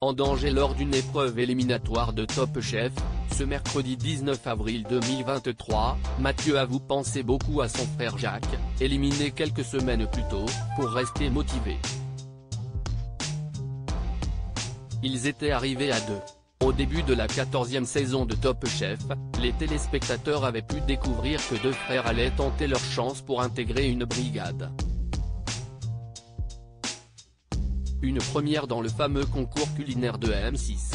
en danger lors d'une épreuve éliminatoire de Top Chef. Ce mercredi 19 avril 2023, Mathieu avoue penser beaucoup à son frère Jacques, éliminé quelques semaines plus tôt, pour rester motivé. Ils étaient arrivés à deux. Au début de la 14e saison de Top Chef, les téléspectateurs avaient pu découvrir que deux frères allaient tenter leur chance pour intégrer une brigade. Une première dans le fameux concours culinaire de M6.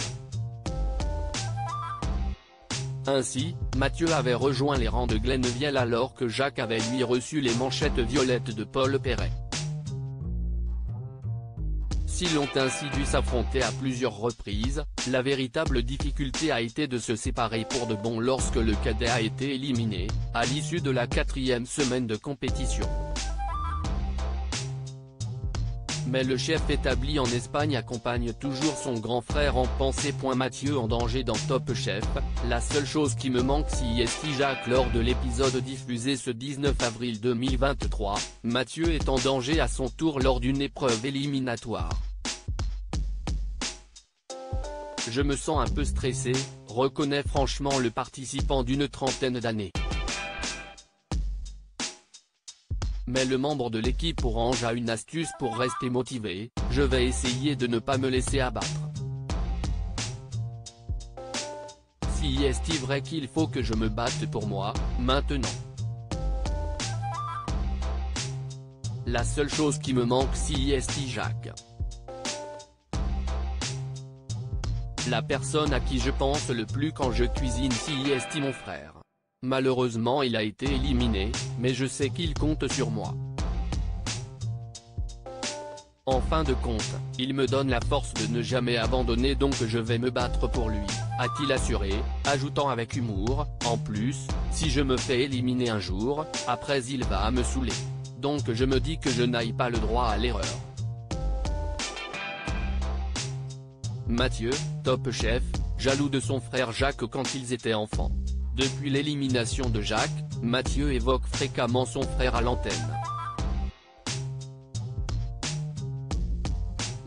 Ainsi, Mathieu avait rejoint les rangs de Glennevielle alors que Jacques avait lui reçu les manchettes violettes de Paul Perret. S'ils ont ainsi dû s'affronter à plusieurs reprises, la véritable difficulté a été de se séparer pour de bon lorsque le cadet a été éliminé, à l'issue de la 4e semaine de compétition. Mais le chef établi en Espagne accompagne toujours son grand frère en pensée. Mathieu en danger dans Top Chef, la seule chose qui me manque si est Jacques. Lors de l'épisode diffusé ce 19 avril 2023, Mathieu est en danger à son tour lors d'une épreuve éliminatoire. Je me sens un peu stressé, reconnaît franchement le participant d'une trentaine d'années. Mais le membre de l'équipe Orange a une astuce pour rester motivé: je vais essayer de ne pas me laisser abattre. Si est vrai qu'il faut que je me batte pour moi, maintenant. La seule chose qui me manque si est Jacques. La personne à qui je pense le plus quand je cuisine si est mon frère. Malheureusement il a été éliminé, mais je sais qu'il compte sur moi. En fin de compte, il me donne la force de ne jamais abandonner, donc je vais me battre pour lui, a-t-il assuré, ajoutant avec humour: en plus, si je me fais éliminer un jour, après il va me saouler. Donc je me dis que je n'aille pas le droit à l'erreur. Mathieu, Top Chef, jaloux de son frère Jacques quand ils étaient enfants. Depuis l'élimination de Jacques, Mathieu évoque fréquemment son frère à l'antenne.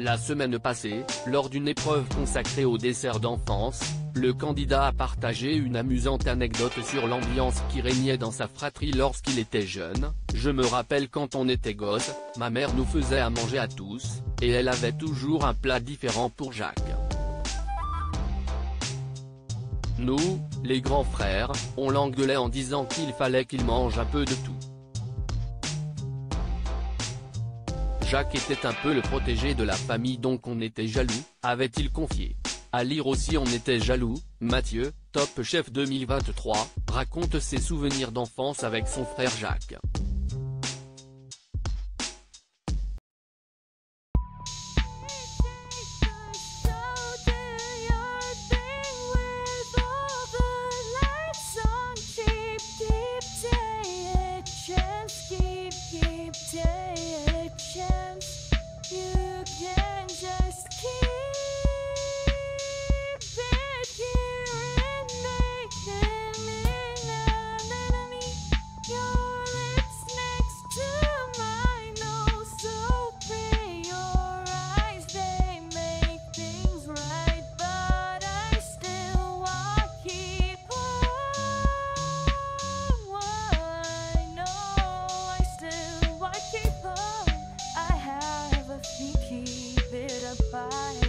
La semaine passée, lors d'une épreuve consacrée au dessert d'enfance, le candidat a partagé une amusante anecdote sur l'ambiance qui régnait dans sa fratrie lorsqu'il était jeune. Je me rappelle quand on était gosse, ma mère nous faisait à manger à tous, et elle avait toujours un plat différent pour Jacques. Nous, les grands frères, on l'engueulait en disant qu'il fallait qu'il mange un peu de tout. Jacques était un peu le protégé de la famille, donc on était jaloux, avait-il confié. À lire aussi: on était jaloux. Mathieu, Top Chef 2023, raconte ses souvenirs d'enfance avec son frère Jacques. Keep it up.